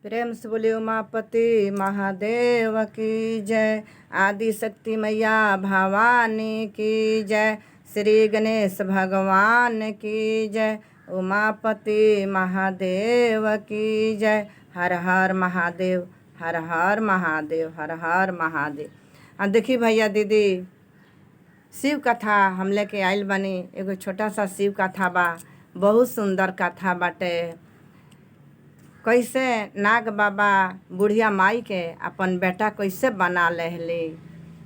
प्रेम से बोले उमापति महादेव की जय। आदि शक्ति मैया भवानी की जय। श्री गणेश भगवान की जय। उमापति महादेव की जय। हर हर महादेव, हर हर महादेव, हर हर महादेव। देखी भैया दीदी, शिव कथा हम लेके आइल बनी। एगो छोटा सा शिव कथा बा, बहुत सुंदर कथा बाटे। कैसे नाग बाबा बुढ़िया माई के अपन बेटा कैसे बना लेहली।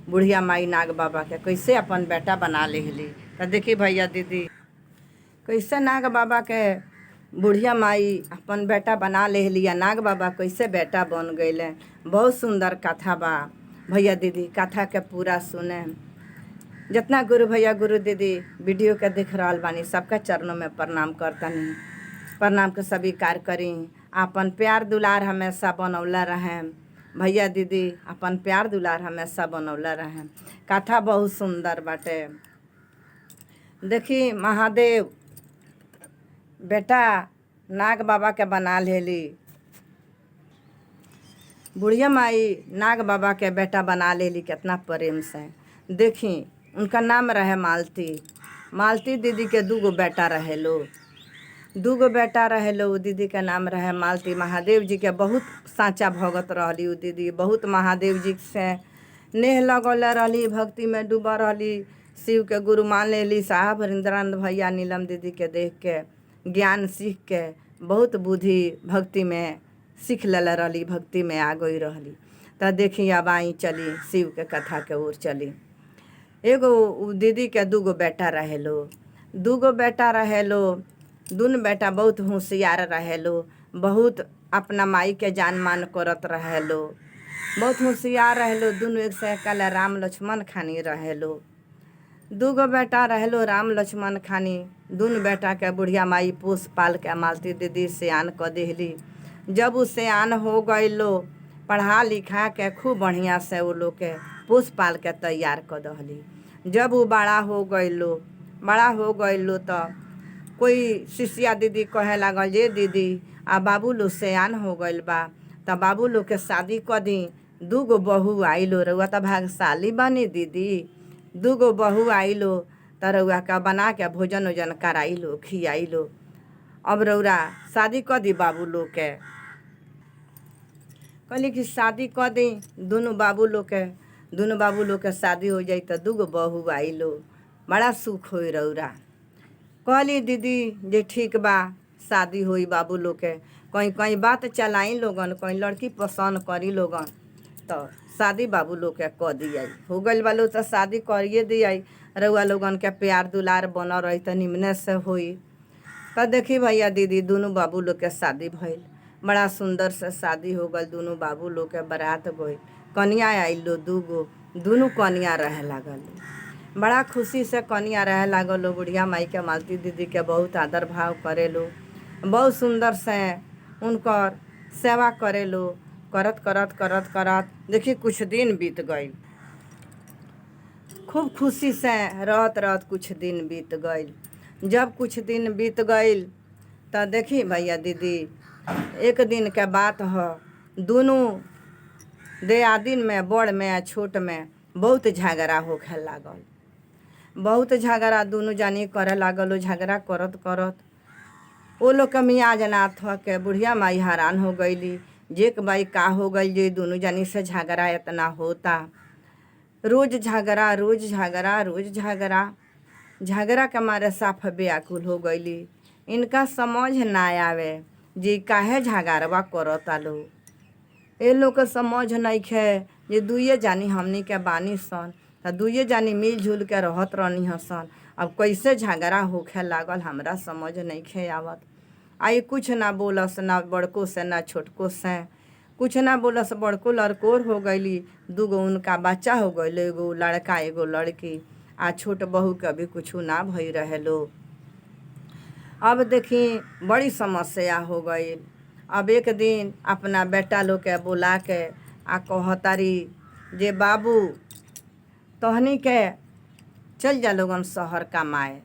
बुढ़िया माई नाग बाबा के कैसे अपन बेटा बना लेहली। तो देखी भैया दीदी, कैसे नाग बाबा के बुढ़िया माई अपन बेटा बना लेहली या नाग बाबा कैसे बेटा बन गए। बहुत सुंदर कथा बा भैया दीदी, कथा के पूरा सुने। जितना गुरु भैया गुरु दीदी वीडियो के देख रहा बानी, सबका चरणों में प्रणाम करतनी। प्रणाम के स्वीकार करी। अपन प्यार दुलार हमेशा बनौला रहें भैया दीदी, अपन प्यार दुलार हमेशा बनौला रहें। कथा बहुत सुंदर बाटे। देखी महादेव बेटा नाग बाबा के बना लेली। बुढ़िया माई नाग बाबा के बेटा बना लेली कितना प्रेम से। देखी उनका नाम रहे मालती। मालती दीदी के दूगो बेटा रहे लो। दूगो बेटा रहे लो। दीदी के नाम रहे मालती। महादेव जी के बहुत साँचा भगत रहली। उ दीदी बहुत महादेव जी से नेह लगल रहली, भक्ति में डूबा रहली। शिव के गुरु मान लेली। साहब हरिंद्रानंद भैया नीलम दीदी के देख के ज्ञान सीख के बहुत बुद्धि भक्ति में सीख लेले रहली, भक्ति में आ गई रहली। तो देखी अब आई चली शिव के कथा के ओर चली। एगो दीदी के दूगो बेटा रहे लो। दूगो बेटा रहे लो। दुन बेटा बहुत होशियार रहे लो। बहुत अपना माई के जान मान करत रहे लो। बहुत होशियार रहे लो। दुनू एक से कल राम लक्ष्मण खानी रहे लो। दूगो बेटा रहे लो राम लक्ष्मण खानी। दुन बेटा के बुढ़िया माई पोस पाल के मालती दीदी सियान क देहली। जब उ सियान हो गए लो, पढ़ा लिखा के खूब बढ़िया से वो लोग के पोस पाल के तैयार क दहली। जब वो बड़ा हो गए लो तो कोई शिष्या दीदी कहे लागल, जे दीदी आ बाबू लोग सियान हो गइल बा, त बाबू लोग के शादी क दी। दूगो बहू आइलो, रउआ त भाग्यशाली बनी दीदी। दूगो बहू आइलो त रउआ का बना के भोजन ओजन कराइलो, खियाइलो। अब रउरा शादी क दी बाबू लोग के। कहली कि शादी क दी दुनू बाबू लोग के। दुनू बाबू लोग के शादी हो जाई त दूगो बहू आइलो, बड़ा सुख होई रउरा। कहली दीदी जे ठीक बा, शादी होई बाबू लोग के। कहीं कहीं बात चलाई लोगन, कहीं लड़की पसंद करी लोगन, तो शादी बाबू लोग के क दिया। हो गइल बालो तो शादी करिए दिया। रउआ लोगन के प्यार दुलार बन रही तो निमने से होई। तो देखी भैया दीदी, दोनों बाबू लोग के शादी भइल। बड़ा सुंदर से शादी हो गल। दोनों बाबू लोग के बारात गई। कन्या आइल लो दूगो। दोनों कन्या रहे लागल। बड़ा खुशी से कन्या रहे लागल। बुढ़िया माई के मालती दीदी के बहुत आदर भाव करे लो। बहुत सुंदर से उनकर सेवा करे लो। करत करत करत करत देखी कुछ दिन बीत गई। खूब खुशी से रहत रहत कुछ दिन बीत गई। जब कुछ दिन बीत गई तो देखी भैया दीदी, एक दिन के बात ह। दोनों दियादिन में, बड़ में आ छोट में बहुत झगड़ा होखे लागल। बहुत झगड़ा दोनों जानी करे लागल। झगड़ा करत करत वो लोग के मियाज ना थ के बुढ़िया माई हैरान हो गईली। जे के भाई का हो गई जे दोनों जानी से झगड़ा इतना होता। रोज झगड़ा, रोज झगड़ा, रोज झगड़ा। झगड़ा के मारे साफ व्याकुल हो गईली। इनका समझ ना आवे जे काहे झगड़वा करता लो। ए लोग के समझ नइखे जे दुइये जानी हमनी के बानी सन, त दुइये जानी मिलजुल के रहत रहनी हसन। अब कैसे झगड़ा होखे लागल हमरा समझ नइखे आवत। आई कुछ ना बोलस, ना बड़को से ना छोटको से कुछ ना बोलस। बड़को लड़कोर हो गईली। दूगो उनका बच्चा हो गईल, एगो लड़का एगो लड़की। आ छोट बहू के अभी कुछ ना भई रहे लो। अब देखी बड़ी समस्या हो गई। अब एक दिन अपना बेटा लोग के बुला के आ कहतारी जे बाबू तहनी के चल जा लोगन शहर कमाए।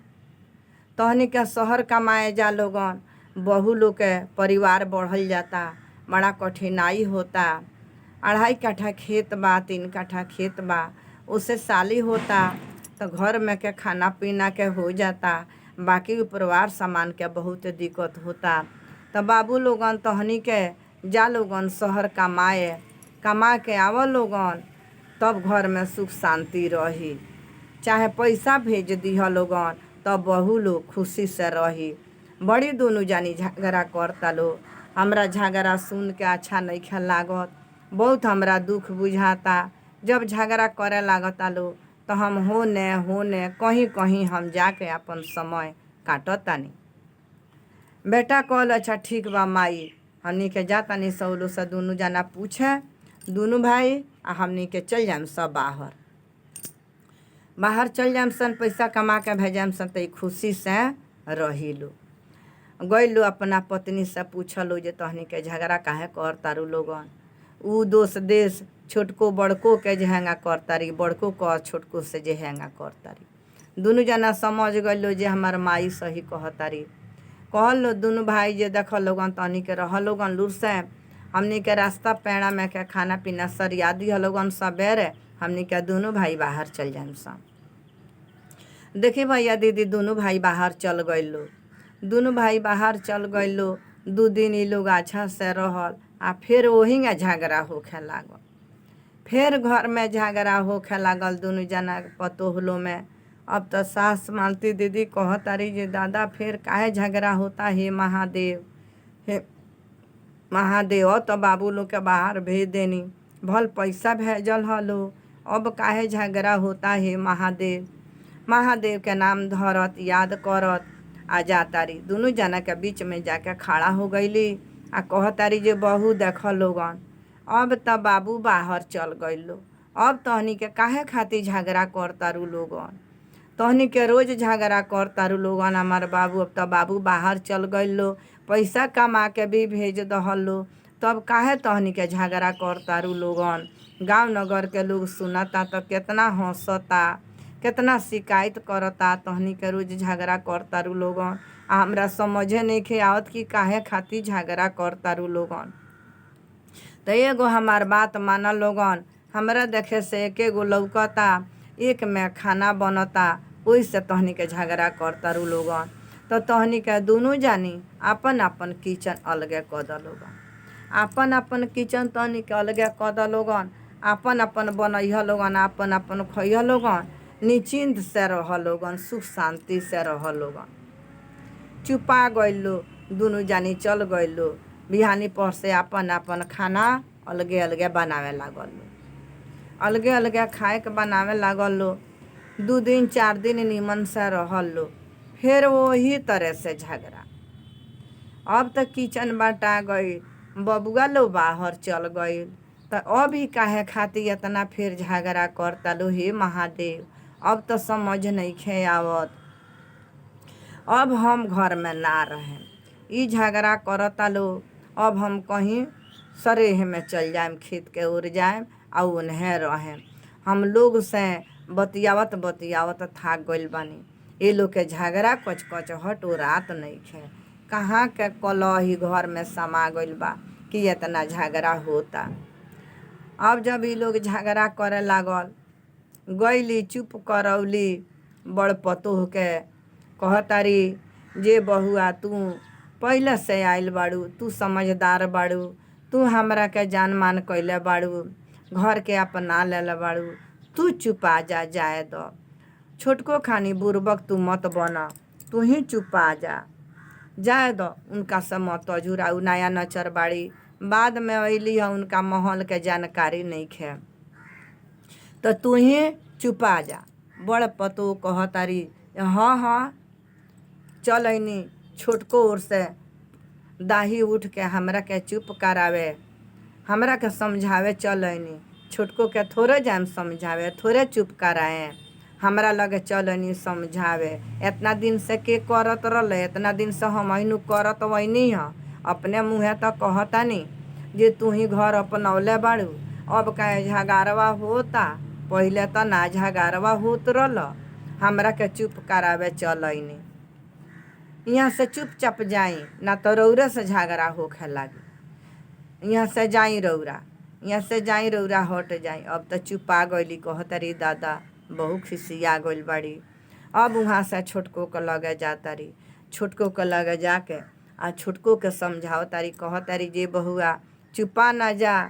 तहनी के शहर कमाए जा लोगन। बहू लोग के परिवार बढ़ल जाता। बड़ा कठिनाई होता। 2.5 कट्ठा खेत बा, 3 कट्ठा खेत बा, उससे साली होता तो घर में के खाना पीना के हो जाता, बाकी परिवार सामान के बहुत दिक्कत होता। तो बाबू लोगन तहनी के जा लोगन शहर कमा के आव लोगन, तब घर में सुख शांति रही। चाहे पैसा भेज दिह लोगन तब बहू लोग खुशी से रही। बड़ी दोनों जानी झगड़ा करता लो। हमरा झगड़ा सुन के अच्छा नहीं लागत, बहुत हमरा दुख बुझाता। जब झगड़ा करे लागता लो तो हम होने कहीं कहीं हम जाके अपन समय काटतानी। बेटा कहल अच्छा ठीक बा माई, हमनी के जातानी सौलो से दोनों जना पूछे, दोनों भाई आ हमनी के चल जाम सब बाहर चल जाम सन, पैसा कमा के भेजाम सन तो खुशी से रही लो। गई लो अपना पत्नी से पूछलो जे तहनी के झगड़ा काहे करतारू लोगन। ऊ दोष देश छोटको बड़को के झेंगा करतारी, बड़को कह छोटको से जे हेंगा करतारी। दोनों जना समझ गइलो जे हमार माई सही कहतारी। कहल लो दोनों भाई जे देख लोगन तहनी के रह लोगन लूर से, हमनी के रास्ता पेड़ा में के खाना पीना सरिया दिह लोगन सबेरे, हमनी के दोनों भाई बाहर चल जाम सन। देखी भैया दीदी दोनों भाई बाहर चल गइलो। दोनों भाई बाहर चल गइलो। 2 दिन ई लोग अच्छा से रहल आ फिर वही झगड़ा होखे लागल। फिर घर में झगड़ा होखे लागल दोनों जना पतोहलो में। अब तो सास मालती दीदी कहतारी जे दादा फिर काहे झगड़ा होता, हे महादेव, हे महादेव। तो बाबू लोग के बाहर भेज देनी, भल पैसा भेजल हलो, अब काहे झगड़ा होता, हे महादेव। महादेव के नाम धरत याद करत आ जातारी। दोनों जना के बीच में जाके खड़ा हो गईली आ कहतारी जे बहू देख लोगन, अब त बाबू बाहर चल गइलो, अब तहनी के काहे खातिर झगड़ा करतारू लोगन। तहनी के रोज झगड़ा करतारू लोगन। हमार बाबू अब त बाबू बाहर चल गइलो, पैसा कमा के भी भेज दहलो, तब काहे तहनी के झगड़ा करतारू लोगन। गांव नगर के लोग सुनता तो कितना हंसता, कितना शिकायत करता तहनी के रोज झगड़ा करतारू लोगन। आ हमरा समझे नहीं आवत कि काहे खातिर झगड़ा करतारू लोगन। तो एगो हमार बात माना लोगन, हमरा देखे से एके गो लौकता, एक में खाना बनता, ओही से तहनी के झगड़ा करतारू लोगन। तो तहनी के दोनों जानी अपन अपन किचन अलगे क द लोगन, अपन अपन किचन तहनी के अलगे क द लोगन, अपन अपन बनैह लोगन, अपन अपन खइह लोगन, निश्चिंत से रह लोगन, सुख शांति से रह लोगन। चुपा गइलो, दोनों जानी चल गइलो। बिहानी पर से अपन अपन खाना अलगे अलगे बनावे लागल लो, अलगे अलगे खाए के बनावे लागल लो। 2 दिन 4 दिन निमन से रहल लो, फिर वही तरह से झगड़ा। अब तो किचन बटा गई, बबुआ लो बाहर चल गई, तो अभी काहे खातिर इतना फिर झगड़ा करता लो, हे महादेव। अब तो समझ नहीं आवत, अब हम घर में ना रहें, ई झगड़ा करता लो। अब हम कहीं सरेह में चल जाएम, खेत के ओर जाएम आ उन्हें रहें। हम लोग से बतियावत बतियावत थाक गइल बानी। ये लोग के झगड़ा कच कच हट ओ रात नहीं खे, कहाँ के कलही घर में समा गइल बा कि इतना झगड़ा होता। अब जब ये लोग झगड़ा करे लागल, गईली चुप करौली। बड़ पतोह के कहतारी जे बहुआ तू पहले से आइल बाड़ू, तू समझदार बाड़ू, तू हमरा के जान मान कैले बाड़ू, घर के अपना लेले बाड़ू, तू चुपा जा, जाए दो। छोटको खानी बुरबक तू मत बना, तू ही चुपा जा, जाए दो। उनका से मत अझुरा, उ नया नचर बाड़ी, बाद में अइली है, उनका महल के जानकारी नहीं खे, तो तू ही चुपा जा। बड़ पतो कहतारी हाँ हाँ चल अइनी। छोटको ओर से दाही उठ के हमरा के चुप करावे, हमरा के समझावे चल अइनी। छोटको के थोड़े जाम समझावे, थोड़े चुप कराए, हमरा लगे चल अइनी समझावे। इतना दिन से के करत रहले, इतना दिन से हम अइनु करत वही ह, अपने मुँहे तो कहतानी जे तू ही घर अपनौले बाड़ू, अब काहे झगड़वा होता, पहले तो ना झगड़वा होत रहल। हमरा के चुप करावे चल अइनी, यहाँ से चुपचाप जाई, ना तो रौरे से झगड़ा होखे लागी। यहाँ से जाई रौरा, यहाँ से जाई रौरा, हट जाई। अब तो चुपा गईली, कहतरी दादा बहु खिसिया गइल बाड़ी। अब वहाँ से छोटको के लगे जातारी, छोटको के लगे जाके आ छोटको के समझाओ तारी, कहतारी जे बहुआ चुपा ना जा,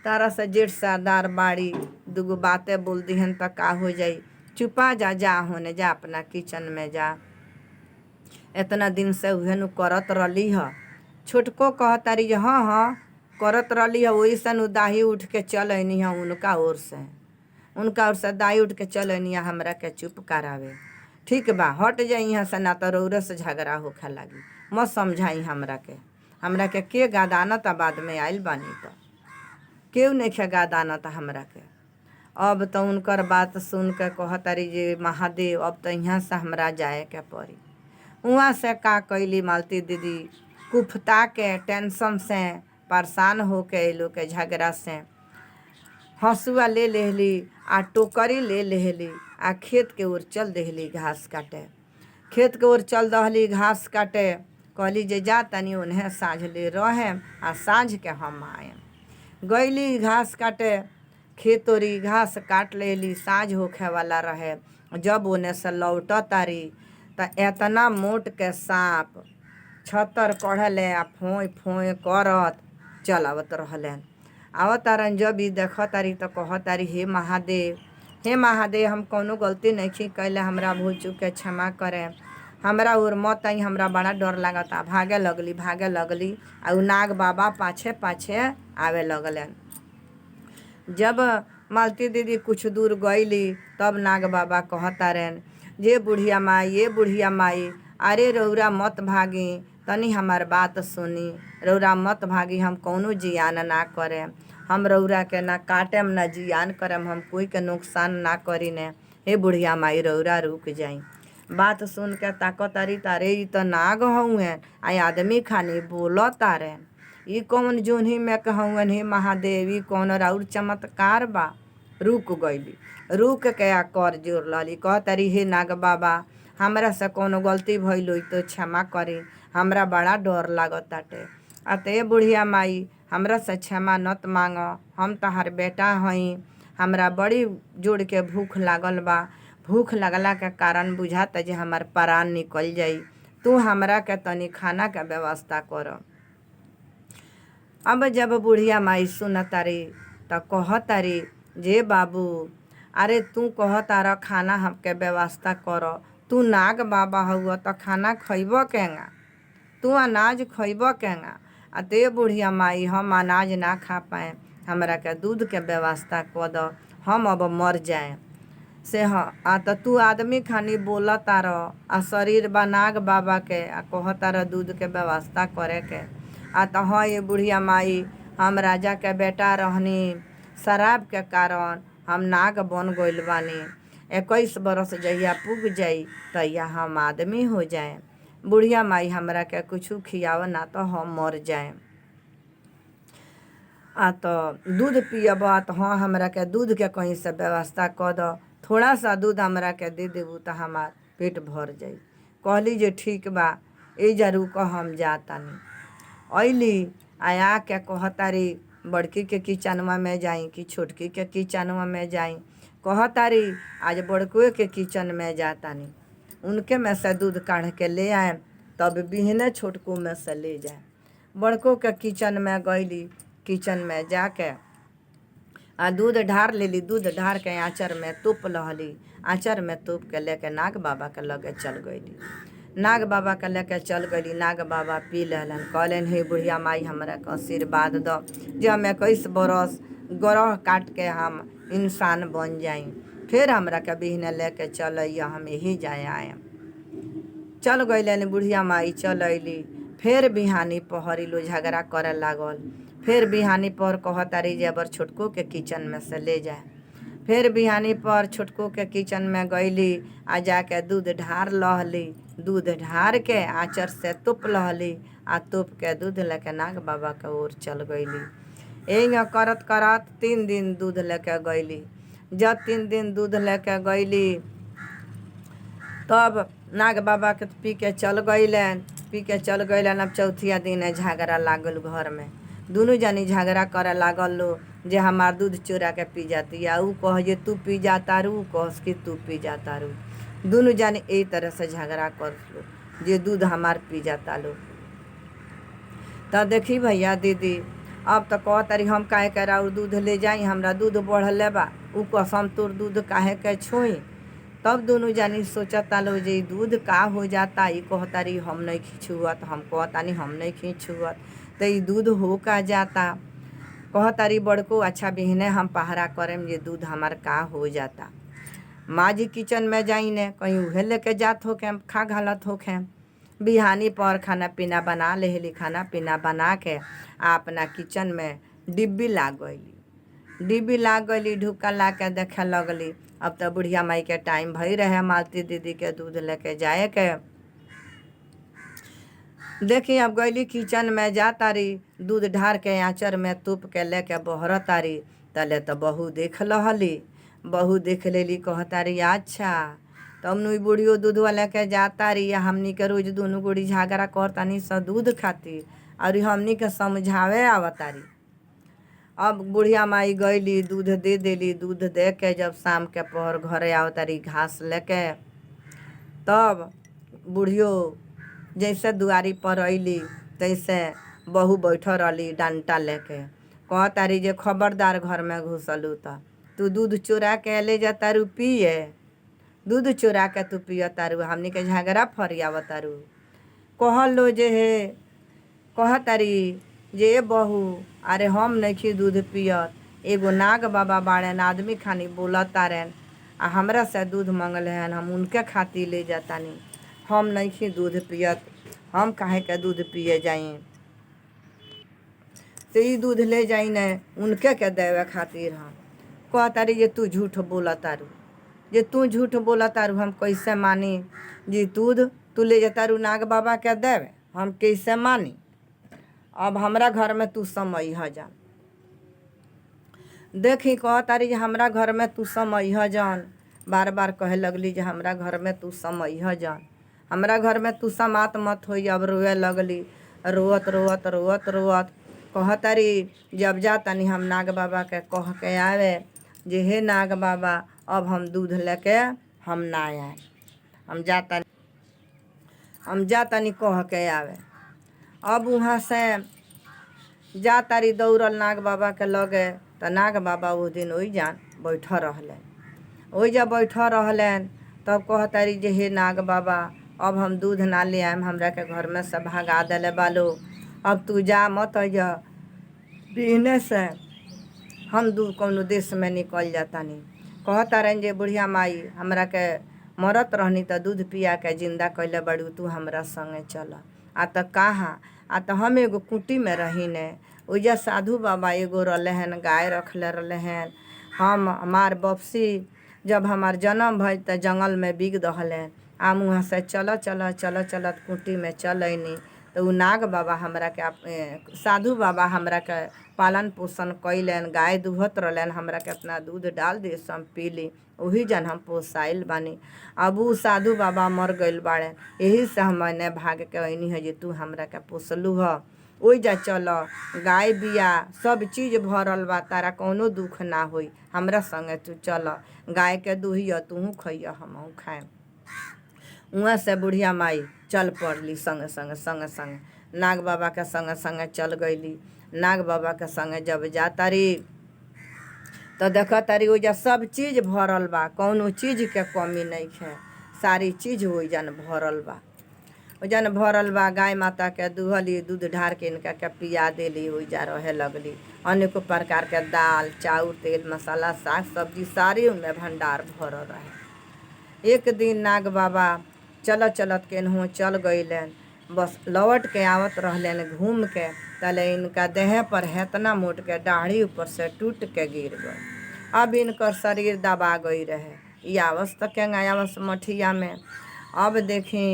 तारा से जेठ सरदार बाड़ी, दूगो बातें बोल दिहन तो का हो जाई, चुपा जा, जा होने जा, अपना किचन में जा। इतना दिन से उहे नु करत रही ह। छोटको कहतारी जे हाँ हाँ करत रही है, वही से नु दाही उठ के चल अनी है उनका ओर से दाही उठ के चल अनी है हमरा के चुप करावे। ठीक बा, हट जाई यहाँ से, ना तो रौरे से झगड़ा होखे लागी, मत समझाई हमरा के गादानत बाद में आइल बानी तो केहू नहीं खे गादानत हमरा के। अब तो उनकर बात सुन के कहतारी जे महादेव अब तो यहाँ से हमरा जाए के पड़ी। वहाँ से का कैली मालती दीदी, कुफता के टेंशन से परेशान होके लोग के झगड़ा से हंसुआ ले लेहली आ टोकरी ले लेहली आ खेत के ओर चल देहली घास काटे। खेत के ओर चल दहली घास काटे, कहली जे जा तनी उन्हें साँझ ले रहे आ साँझ के हम आए। गईली घास काटे, खेत ओरी घास काट लेली, साँझ होखे वाला रहे। जब ओने से लौट तारी त एतना मोट के सांप छतर कढ़ले आ फोई फोई करत चल आवत रहलन। आवत तारन जब ई देख तारी तो कह तारी हे महादेव हम कौनो गलती नहीं कैले, हमरा भूल चूक के क्षमा करे, हमरा और मत आई, हमरा बड़ा डर लागता। भागे लगली आ उ नाग बाबा पाछे पाछे आवे लगलन। जब मालती दीदी कुछ दूर गईली तब नाग बाबा कहतारन जे बुढ़िया माई अरे रौरा मत भागी, तनी हमार बात सुनी, रौरा मत भागी, हम कौनो जियान ना करे, हम रौरा के ना काटेम ना जियान करम, हम कोई के नुकसान ना करी ने, हे बुढ़िया माई रौरा रुक जाई। बात सुन के ताकतारी तारे ई तो नाग हउए आ आदमी खानी बोल तारे, ई कौन जोन्ही में कहउन हे महादेव, ई कौन राउर चमत्कार बा। रुक गईली, रुक के आ कर जोर लली, कहतारी हे नाग बाबा हमरा से कौनो गलती भइल होई तो क्षमा करी, हमरा बड़ा डर लागताटे। अते बुढ़िया माई हमरा से क्षमा नत मांग, हम तहार बेटा हई, हमरा बड़ी जोड़ के भूख लागल बा, भूख लगला के कारण बुझाता जे हमार प्राण निकल जाई, तू हमरा के तनी खाना के व्यवस्था कर। अब जब बुढ़िया माई सुनतारी तो कहतारी जे बाबू अरे तू कहतार खाना हमके व्यवस्था कर, तू नाग बाबा हुआ तो खाना खइब केंगा, तू अनाज खइब केंगा। अते बुढ़िया माई हम अनाज ना खा पाए, हमरा के दूध के व्यवस्था कर दो, हम अब मर जाए से आ तो तू आदमी खानी बोला तार आ शरीर बा नाग बाबा के आ कहतार दूध के व्यवस्था करे के। आ तो हाँ ये बुढ़िया माई हम राजा के बेटा रहनी, शराब के कारण हम नाग बन गइल बानी, 21 बरस जहिया पुग जाई तहिया हम आदमी हो जाए, बुढ़िया माई हमरा के कुछ खियाव ना तो हम मर जाए। आ तो दूध पियब तो हाँ हमरा के दूध के कहीं से व्यवस्था कर दो, थोड़ा सा दूध हमरा के दे देबू तो हमार पेट भर जाई। कहली जे ठीक बा, एजा रुक हम जातानी। अइली आया के कहतारी बड़की के किचनवा में जाई कि छोटकी के किचनवा में जाई, कहतारी आज बड़कुए के किचन में जातानी, उनके में से दूध काढ़ के ले आए तब बिहने छोटको में से ले जाए। बड़को के किचन में गईली, किचन में जाके आ दूध ढार लेली, दूध ढार के आँचर में तोप लहली, आँचर में तोप के लेके नाग बाबा के लगे चल गईली, नाग बाबा के लेके चल गईली। नाग बाबा पी लेलन, कहलन हे बुढ़िया माई हमरा के आशीर्वाद दो जे हम 21 बरस ग्रह काट के हम इंसान बन जाई, फिर हमरा के बिहने लेके चल हम यही जाए आए। चल गईलन बुढ़िया माई, चल अइली। फिर बिहानी पहरी लो झगड़ा करे लागल, फिर बिहानी पर कहतारी जे अबर छोटको के किचन में से ले जाए। फिर बिहानी पर छोटको के किचन में गईली आ जाके दूध ढार लहली, दूध ढार के आँचर से तोप लहली आ तोप के दूध लेके नाग बाबा के ओर चल गईली। यही करत करत 3 दिन दूध लेके गईली। जब 3 दिन दूध लेके गईली तब नाग बाबा के पी के चल गईलन। अब चौथिया दिन झगड़ा लागल घर में। दोनों जानी झगड़ा करे लागल लो जे हमार दूध चोरा के पी जाती है, ऊ कह जे तू पी जाता रू, ऊ कह कि तू पी जाता रू। दोनों जानी यही तरह से झगड़ा कर लो जे दूध हमार पी जाता लो। तो देखी भैया दीदी, अब तो कह तारी हम काहे के राउर दूध ले जाई, हमरा दूध बढ़ले बा, ऊ कसम तोर दूध काहे के छुई। तब दोनों जानी सोचता लो जे दूध का हो जाता, ई कहतारी हम नहीं खिंचुअत, हम कहतानी हम नहीं खिंचुअत, तो ई दूध हो का जाता। कहतारी बड़को अच्छा बिहने हम पहरा करेम जे दूध हमार का हो जाता। माँ जी किचन में जाई ने कहीं उहे लेके जात हो के खा घालत हो खे। बिहानी पर खाना पीना बना लेली, खाना पीना बना के अपना किचन में डिब्बी लाग गईली। डिब्बी लाग गईली, ढुक्का ला के देखे लगली। अब तो बुढ़िया माई के टाइम भई रहे मालती दीदी के दूध लेके जाए के। देखी अब गईली किचन में जा तारी, दूध ढार के आँचर में तुप के लेके बहर तारी। तले तो बहू देख लहली, बहू देख लेली, कहतारी अच्छा तब नु बुढ़ियो दूधवा लेके जाता रही, हमनी के रोज दोनों गोड़ी झगड़ा करतानी स दूध खाती और हमनी के समझावे आवतारी। अब बुढ़िया माई गईली, दूध दे देली। दूध दे के जब शाम के पहर घरे आवतारी घास लेके, तब बुढ़ियो जैसे दुआरी पर अइली तैसे बहू बैठल रहली डंटा लेके। कहतारी जे खबरदार घर में घुसलू त तू दूध चोरा के ले जाता रू पिए, दूध चोरा के तू पिय तारू, हमनी के झगड़ा फरियाव तारू। कहलो जे हे कहतारी जे बहू अरे हम नहीं दूध पियत, एगो नाग बाबा बाड़न आदमी खानी बोलत तारन आ हमरा से दूध मंगल हन, हम उनके खातिर ले जातानी, हम नहीं दूध पियत, हम काहे के दूध पिए जाई, तो ई दूध ले जाई ने उनके के देवे खातिर। हम कहतारी जे तू झूठ बोलत तारू, जे तू झूठ बोला तारू हम कैसे मानी, जी दूध तू ले जातारू नाग बाबा के देवे, हम कैसे मानी। अब हमरा घर में तू समय जान। देखी कहतारी जे हमरा घर में तू समय जान, बार बार कहे लगली जे हमरा घर में तू समय जान, हमरा घर में तू समात मत होई। अब रोए लगली, रोवत रोवत रोवत रोवत कहतारी जब जा तनी हम नाग बाबा के कह के आवे जे हे नाग बाबा अब हम दूध लेके हम ना आए, हम जातानी कह के आवे। अब वहाँ से जा तारी दौड़ल नाग बाबा के लगे, तो नाग बाबा वो दिन ओई जान बैठ रहलन, ओई जा बैठ रहलन। तब कहतारी जे हे नाग बाबा अब हम दूध ना ले आएम, हमरा के घर में से भगा देले बालो, अब तू जा मत अइह, बिहने से हम दूध कौनो देश में निकल जातानी। कहतारन जे बुढ़िया माई हमरा के मरत रहनी तो दूध पिया के जिंदा कैले बड़ू, तू हमरा संगे चल। आ तो कहाँ, आ तो हम एगो कुटी में रही ने, ओइजा साधु बाबा एगो रहले हन, गाय रखले रहले हन। हम हमार बपसी जब हमार जन्म भई तो जंगल में बिग दहलन, आ वहाँ से चल चल चल चलत कुटी में चल अइनी। तो उ नाग बाबा हमरा के साधु बाबा हमरा के पालन पोषण कैलन, गाय दुहत रहलन, हमरा के अपना दूध डाल दे हम पीली, वही जन हम पोसाइल बानी। अब उ साधु बाबा मर गइल बाड़े, यही से हमने भाग के अइनी है जे तू हमरा के पोसलू ह। ओइ जा चल, गाय बिया सब चीज भरल बा, तारा कौनो दुख ना होई, हमरा संगे तू चल, गाय के दुहिया तूहू खइया हमहू खाएम। वहाँ से बुढ़िया माई चल पड़ली संगे संगे संगे संगे नाग बाबा के संगे संगे चल गईली। नाग बाबा के संगे जब जा तारी तो देख तारी ओइजा सब चीज भरल बा, कौनो चीज के कमी नहीं है, सारी चीज ओइजन भरल बा, ओइजन भरल बा। गाय माता के दुहली, दूध ढार के इनका के पिया देली, ओइजा रहे लगली। अनेको प्रकार के दाल चाउर तेल मसाला साग सब्जी सारी उनमें भंडार भरल रहे। एक दिन नाग बाबा चलत चलत केनहू चल गईलन, बस लौट के आवत रहलन घूम के, तले इनका देह पर हेतना मोट के दाढ़ी ऊपर से टूट के गिर गई। अब इनकर शरीर दबा गई रहे, ये आवस तक के आवस मठिया में। अब देखी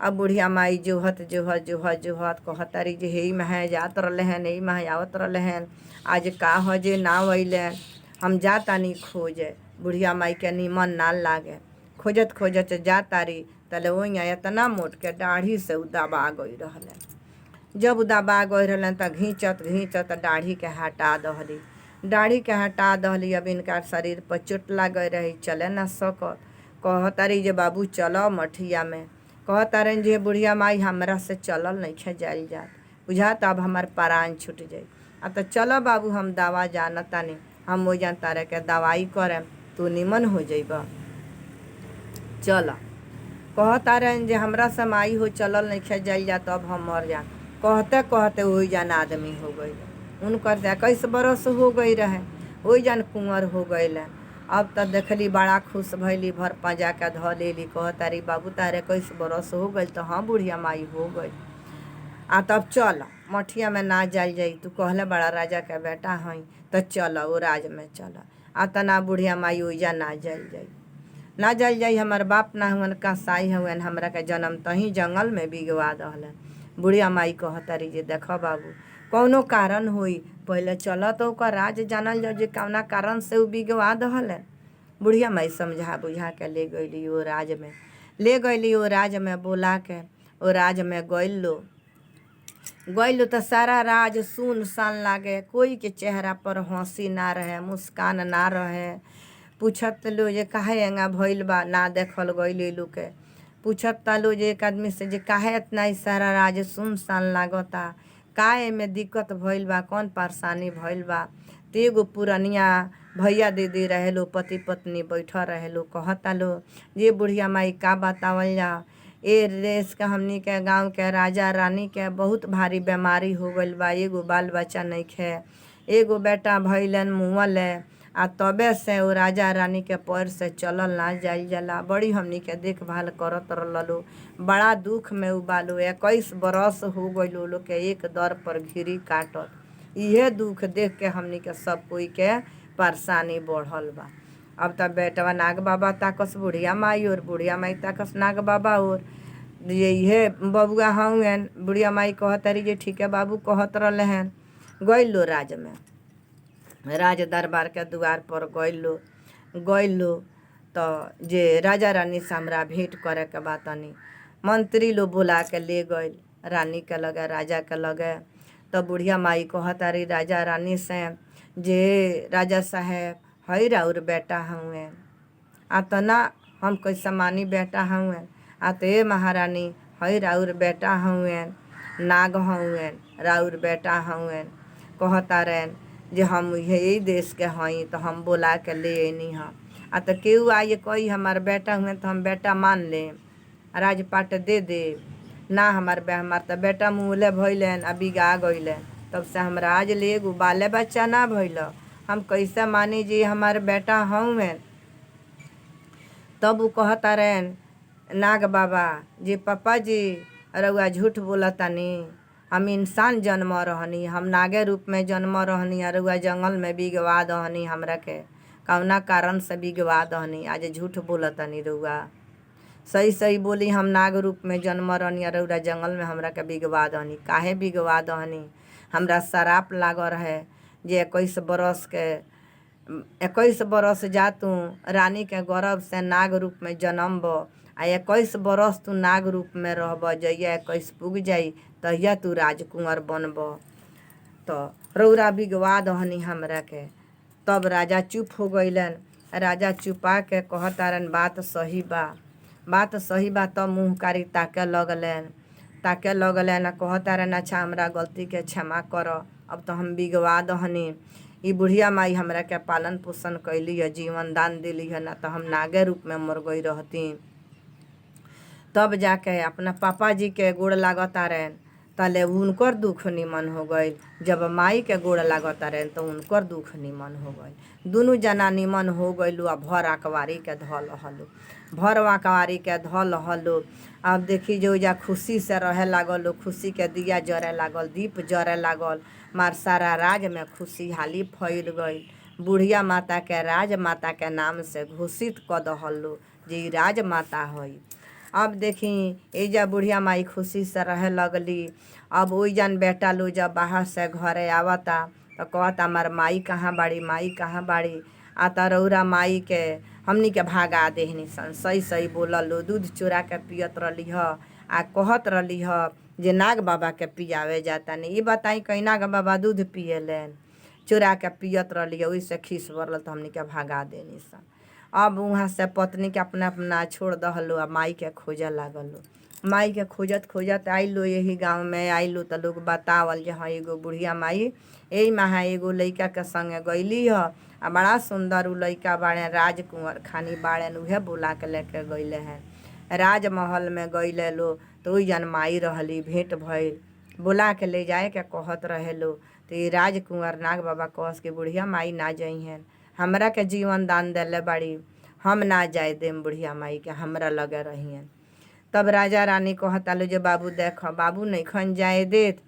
अब बुढ़िया माई जोहत जोहत जोहत जोहत कहतारी जे हे मह जात रहन, यही मह आवत रहन, आज का हो जे ना अइलन, हम जातानी खोजे। बुढ़िया माई के निमन ना लागे, खोजत खोजत जातारी, तले वही इतना मोट के दाढ़ी से उ दबा गई रहलन। जब दबा गई रहलन त घींचत घींचत दाढ़ी के हटा दहली। दाढ़ी के हटा दहली। अब इनका शरीर पर चोट लागे रही, चले ना सकत। कहतारी जे बाबू चलो मठिया में। कहतारन जे बुढ़िया माई हमरा से चलल नइखे जाइल जात, बुझात अब हमार प्राण छूट जाई। आ तो चलो बाबू हम दवा जानतानी, हम हो जान तारे के दवाई करेम, तू निमन हो जइबा, चल। कहतारन जे हमरा से माई हो चलल नइखे जाइल जात, अब हम मर जा। कहते कहते वही जान आदमी हो गई। उनकर 21 बरस हो गई रहे, वही जान कुंवर हो गई। अब तो देखली बड़ा खुश भैली, भर पंजा के धो लेली। कहतारी बाबू तारे 21 बरस हो गई। तो हाँ बुढ़िया माई हो गई। आ तब चल मठिया में ना जाइल जाई, तू कहले बड़ा राजा के बेटा हई तो चल वो राज में चल। आ त ना बुढ़िया माई ओइजा ना जाइल जाई, ना जाइल जाई। हमार बाप ना हुअन कसाई हुअन, हमरा के जन्म तही जंगल में बिगवा दहलन। बुढ़िया माई कहतारी जे देखो बाबू कौनो कारण होई, पहले चल तो ओकर राज जानल जाओ जे कौना कारण से उ बिगवा दहलन। बुढ़िया माई समझा बुझा के ले गईली वो राज में, ले गईली वो राज में बोला के। वो राज में गइलो तो सारा राज सुनसान लागे, कोई के चेहरा पर हंसी ना रहे, मुस्कान ना रहे। पूछत लो जे काहे एंगा भइल बा, ना देखल गइल लोग के। पूछत लो जे एक आदमी से जे काहे इतना सारा राज सुनसान लागता, का एमे दिक्कत भइल बा, कौन परेशानी भइल बा। ते एगो पुरनिया भैया दीदी रहे लो, पति पत्नी बैठा रहे लो। कहता लो जे बुढ़िया माई का बतावल जा, ए देश के हमनी के गांव के राजा रानी के बहुत भारी बीमारी हो गइल बा, एगो बाल बच्चा नइखे, एगो बेटा भइलन मुअल। आ तबे से वो राजा रानी के पैर से चलल ना जाइल जाला, बड़ी हमनी के देखभाल करत रहलो, बड़ा दुख में उबालो। 21 बरस हो गइल लोग के एक दर पर घिरी काटत। इहे दुख देख के हमनी के सब कोई के परेशानी बढ़ल बा। अब तब बेटवा नाग बाबा ताकस बुढ़िया माई और, बुढ़िया माई ताकस नाग बाबा और। ये बबुआ हउन। बुढ़िया माई कहतारी जे ठीक है बाबू कहत रहले हैं। गइलो राज में, राज दरबार के द्वार पर गइलो तो जे राजा रानी से हमरा भेंट करे के बा तनी। मंत्री लोग बुला के ले गइल रानी के लगे, राजा के लगे। तो बुढ़िया माई कहतारी राजा रानी से जे राजा साहेब हई राउर बेटा हउए, आ तो ना हम कैसे मानी बेटा हउए। आ तो ए महारानी हई राउर बेटा हउए, नाग हउए, राउर बेटा हउए। कहतारन जे हम यही देश के हई, तो हम बोला के ले अनी हाँ। आ तो केहू आइए कही हमार बेटा हुए तो हम बेटा मान ले, राजपाट दे दे ना। हमार तो बेटा मुँहले भइलन आ बिगा गइलन, तब से हमरा आज ले एगो बाले बच्चा ना भइल, हम कैसे मानी जी हमार बेटा हउए। तब उ कहतारन नाग बाबा जी पापा जी रउआ झूठ बोलतानी, हम इंसान जन्म रहनी, हम नागे रूप में जन्म रहनी, रउआ जंगल में बिगवा दहनी, हमरा के कौना कारण से बिगवा दहनी, आज झूठ बोलतानी रउआ। सही सही बोली, हम नाग रूप में जन्म रहनी, रउआ जंगल में हमरा के बिगवा दहनी। काहे बिगवा दहनी, हमरा शराप लाग रहे जे 21 बरस जा तू रानी के गर्भ से नाग रूप में जन्मब, आ 21 बरस तू नाग रूप में रहब, जइया 21 पुग जाई तहिया तू राजकुंवर बनब। तो रउरा बिगवा दहनी हमरा के। तब राजा चुप हो गइलन। राजा चुपा के कहतारन बात सही बा, बात सही बा। तब मुँह कारी ताके लगलन आ कहतारन अच्छा हमरा गलती के क्षमा कर, अब तो हम बिगवा दहनी। ई बुढ़िया माई हमरा के पालन पोषण कैली है, जीवन दान दिली है, ना तो हम नागे रूप में मर गई रहती। तब जाके अपना पापा जी के गोड़ लागतारन, तले उनकर दुख निमन हो गई। जब माई के गोड़ लागतारन तो उनकर दुख निमन हो गई। दुनू जना निमन हो गइलू। आ भर आकवारी के धल हलो, भर आकवारी के धल हलो। अब देखी जो जा खुशी से रहे लागल, खुशी के दिया जरे लागल, दीप जरे लागल। मार सारा राज में खुशहाली फैल गई। बुढ़िया माता के राज माता के नाम से घोषित क दहलो जे राज माता हई। अब देखी एजा बुढ़िया माई खुशी से रहे लगली। अब ओइजन बेटा लो जब बाहर से घरे आवता तो कहता हमार माई कहाँ बाड़ी, माई कहाँ बाड़ी। आ त रउरा माई के हमनी के भागा देहनी सन। सही सही बोलल लो, दूध चोरा के पियत रहली ह। आ कहत रहली ह जे नाग बाबा के पियावे जाता नहीं। ये बताई कहीं नाग बाबा दूध पिए लेन, चुरा के पियत रही, ओइसे खीस बरल तो हमनी के भगा देनी सन। अब वहाँ से पत्नी के अपना अपना छोड़ दहलो आ माई के खोजे लागलो। माई के खोजत खोजत आइलो, यही गाँव में आइलो तो लोग बतावल जे हाँ एगो बुढ़िया माई यही महा एगो लइका के संगे गईली ह आ बड़ा सुंदर उ लइका बाड़े, राजकुंवर खानी बाड़े, उहे बुला के लेके गईले हैं। राजमहल में गईले लो तो ओइ जन माई रहली, भेंट भइल, बुला के ले जाए के कहत रहे लो। तो ये राजकुंवर नाग बाबा कहस के बुढ़िया माई ना जइहन, हमरा के जीवन दान देले बाड़ी, हम ना जाए देम बुढ़िया माई के, हमरा लगे रहियन। तब राजा रानी कहता लो जे बाबू देख बाबू नइखन जाए देत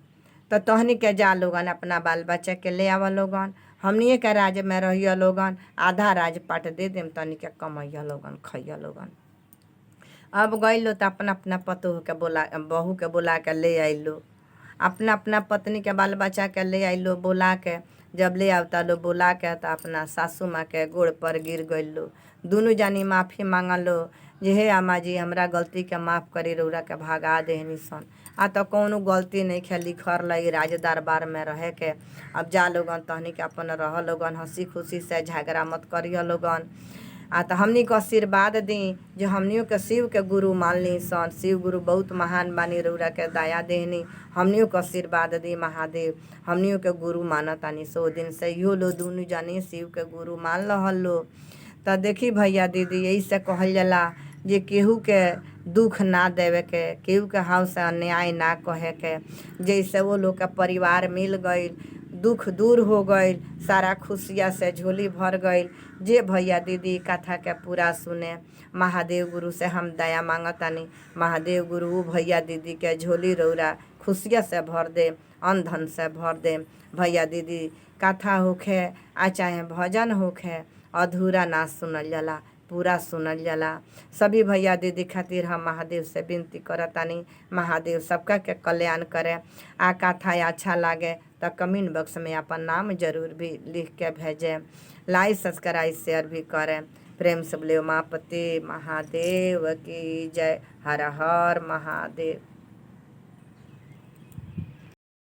तो तहनी के जा लोगन अपना बाल बच्चा के ले आवा लोगन, हमनिए के राज में रहिया लोगन, आधा राजपाट दे देम, तनी के कमैया लोगन, खैया लोगन। अब गइलो तो अपना अपना पतोह के बोला, बहू के बोला के ले आइलो, अपना अपना पत्नी के बाल बच्चा के ले आइलो बोला के। जब ले आवता लो बोला के तो अपना सासू माँ के गोड़ पर गिर गइलो, दुनू जानी माफ़ी मांगलो जे हे अम्मा जी हमरा गलती के माफ़ करी, रौरा के भगा देहनी सन। आ तो कौनो गलती नहीं खे लिखल रही राज दरबार में रहे के। अब जा लोगन तहनी के अपन रह लोगन, हंसी खुशी से झगड़ा मत करिए लोगन। आ तो हमनी को आशीर्वाद दी जो हमनियों के शिव के गुरु मान ली सन, शिव गुरु बहुत महान बानी, रौरा के दया देहनी, हमनियों को आशीर्वाद दी महादेव, हमनियों के गुरु मानतानी। सो दिन से इहो लो दुनू जानी शिव के गुरु मान रहल लो। तो देखी भैया दीदी यही से कहल जाला जे केहू के दुख ना देवे के, केहू के हाव से अन्याय ना कहे के। जैसे वो लोग का परिवार मिल गई, दुख दूर हो गई, सारा खुशियाँ से झोली भर गई। जे भैया दीदी कथा के पूरा सुने, महादेव गुरु से हम दया मांगतानी, महादेव गुरु वो भैया दीदी के झोली रौरा खुशियाँ से भर दे, अन्न धन से भर दे। भैया दीदी कथा होखे आ चाहे भजन होखे, अधूरा ना सुनल जाला, पूरा सुनल जाला। सभी भैया दीदी खातिर हम महादेव से विनती करतानी, महादेव सबका के कल्याण करे। आ कथा अच्छा लागे तो कमेंट बॉक्स में अपन नाम जरूर भी लिख के भेजें, लाइक सब्सक्राइब शेयर भी करें। प्रेम से बोले उमापति महादेव की जय, हर हर महादेव।